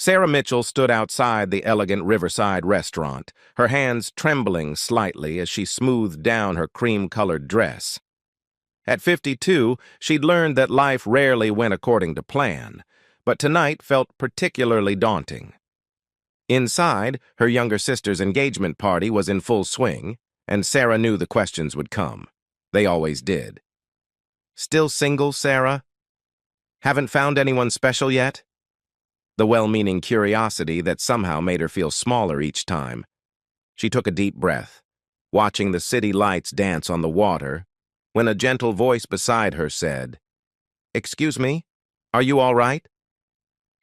Sarah Mitchell stood outside the elegant riverside restaurant, her hands trembling slightly as she smoothed down her cream-colored dress. At 52, she'd learned that life rarely went according to plan, but tonight felt particularly daunting. Inside, her younger sister's engagement party was in full swing, and Sarah knew the questions would come. They always did. "Still single, Sarah? Haven't found anyone special yet?" The well-meaning curiosity that somehow made her feel smaller each time. She took a deep breath, watching the city lights dance on the water, when a gentle voice beside her said, "Excuse me, are you all right?"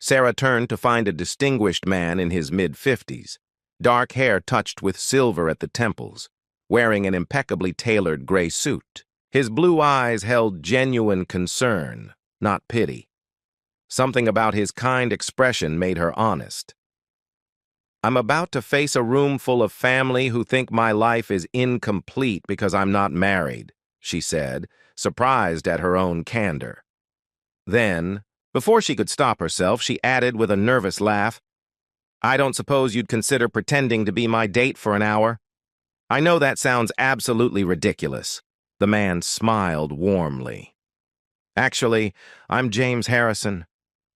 Sarah turned to find a distinguished man in his mid-50s, dark hair touched with silver at the temples, wearing an impeccably tailored gray suit. His blue eyes held genuine concern, not pity. Something about his kind expression made her honest. "I'm about to face a room full of family who think my life is incomplete because I'm not married," she said, surprised at her own candor. Then, before she could stop herself, she added with a nervous laugh, "I don't suppose you'd consider pretending to be my date for an hour? I know that sounds absolutely ridiculous." The man smiled warmly. "Actually, I'm James Harrison.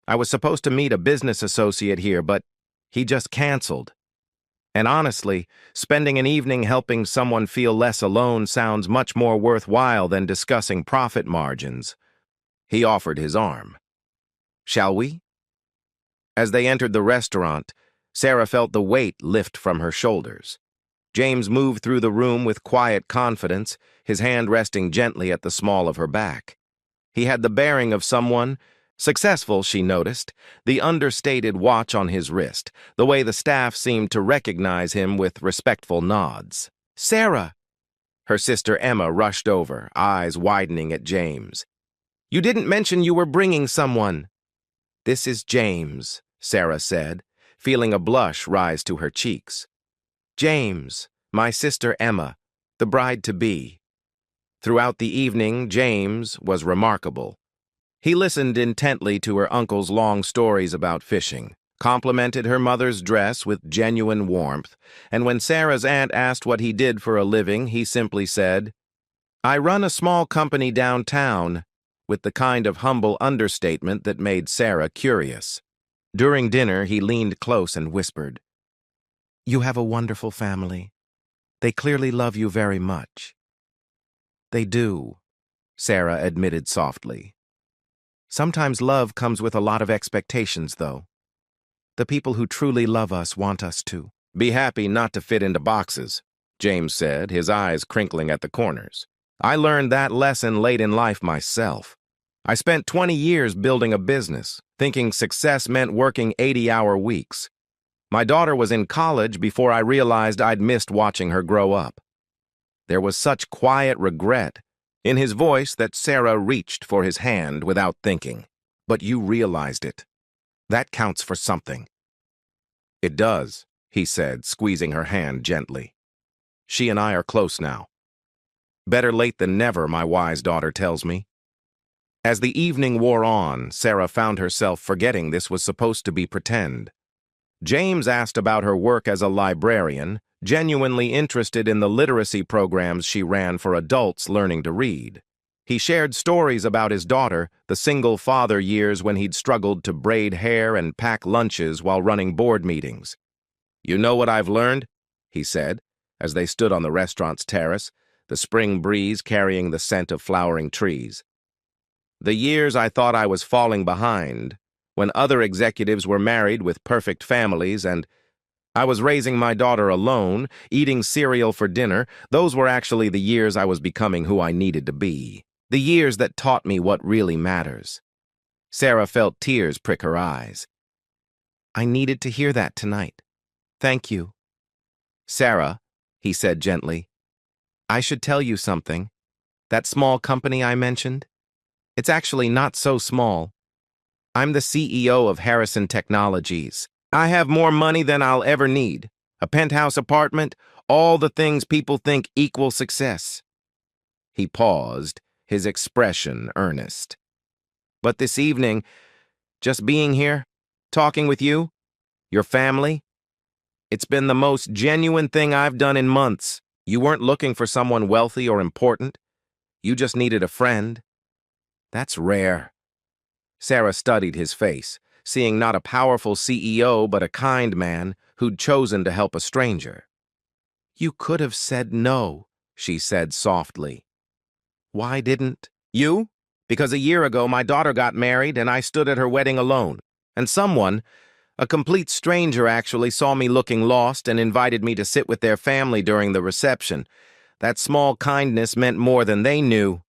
I was supposed to meet a business associate here, but he just canceled. And honestly, spending an evening helping someone feel less alone sounds much more worthwhile than discussing profit margins." He offered his arm. "Shall we?" As they entered the restaurant, Sarah felt the weight lift from her shoulders. James moved through the room with quiet confidence, his hand resting gently at the small of her back. He had the bearing of someone successful, she noticed, the understated watch on his wrist, the way the staff seemed to recognize him with respectful nods. "Sarah!" Her sister Emma rushed over, eyes widening at James. "You didn't mention you were bringing someone." "This is James," Sarah said, feeling a blush rise to her cheeks. "James, my sister Emma, the bride-to-be." Throughout the evening, James was remarkable. He listened intently to her uncle's long stories about fishing, complimented her mother's dress with genuine warmth, and when Sarah's aunt asked what he did for a living, he simply said, "I run a small company downtown," with the kind of humble understatement that made Sarah curious. During dinner, he leaned close and whispered, "You have a wonderful family. They clearly love you very much." "They do," Sarah admitted softly. "Sometimes love comes with a lot of expectations, though. The people who truly love us want us to be happy not to fit into boxes," James said, his eyes crinkling at the corners. "I learned that lesson late in life myself. I spent 20 years building a business, thinking success meant working 80-hour weeks. My daughter was in college before I realized I'd missed watching her grow up." There was such quiet regret in his voice that Sarah reached for his hand without thinking. "But you realized it. That counts for something." "It does," he said, squeezing her hand gently. "She and I are close now. Better late than never, my wise daughter tells me." As the evening wore on, Sarah found herself forgetting this was supposed to be pretend. James asked about her work as a librarian, genuinely interested in the literacy programs she ran for adults learning to read. He shared stories about his daughter, the single father years when he'd struggled to braid hair and pack lunches while running board meetings. "You know what I've learned?" he said, as they stood on the restaurant's terrace, the spring breeze carrying the scent of flowering trees. "The years I thought I was falling behind, when other executives were married with perfect families and I was raising my daughter alone, eating cereal for dinner, those were actually the years I was becoming who I needed to be. The years that taught me what really matters." Sarah felt tears prick her eyes. "I needed to hear that tonight. Thank you." "Sarah," he said gently, "I should tell you something. That small company I mentioned? It's actually not so small. I'm the CEO of Harrison Technologies. I have more money than I'll ever need. A penthouse apartment, all the things people think equal success." He paused, his expression earnest. "But this evening, just being here, talking with you, Your family? It's been the most genuine thing I've done in months. You weren't looking for someone wealthy or important. You just needed a friend. That's rare. Sarah studied his face, seeing not a powerful CEO but a kind man who'd chosen to help a stranger. You could have said no, she said softly. Why didn't you? Because a year ago my daughter got married and I stood at her wedding alone. And someone, a complete stranger actually, saw me looking lost and invited me to sit with their family during the reception. That small kindness meant more than they knew.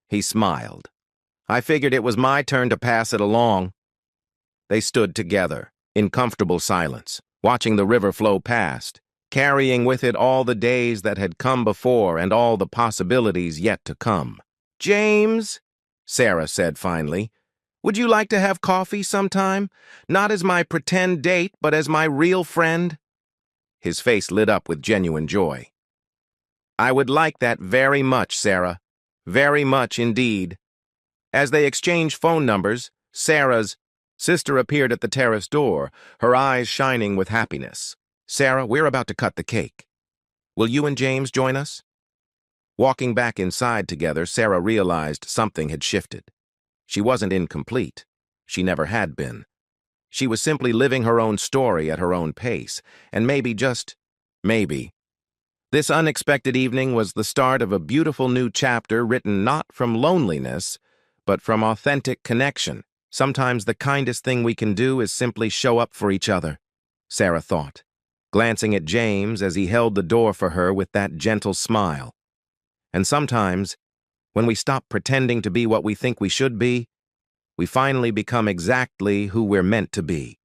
He smiled. I figured it was my turn to pass it along. They stood together, in comfortable silence, watching the river flow past, carrying with it all the days that had come before and all the possibilities yet to come. James, Sarah said finally, would you like to have coffee sometime? Not as my pretend date, but as my real friend? His face lit up with genuine joy. I would like that very much, Sarah. Very much indeed. As they exchanged phone numbers, Sarah's sister appeared at the terrace door, her eyes shining with happiness. Sarah, we're about to cut the cake. Will you and James join us? Walking back inside together, Sarah realized something had shifted. She wasn't incomplete. She never had been. She was simply living her own story at her own pace, and maybe, just maybe, this unexpected evening was the start of a beautiful new chapter written not from loneliness, but from authentic connection. Sometimes the kindest thing we can do is simply show up for each other, Sarah thought, glancing at James as he held the door for her with that gentle smile. And sometimes, when we stop pretending to be what we think we should be, we finally become exactly who we're meant to be.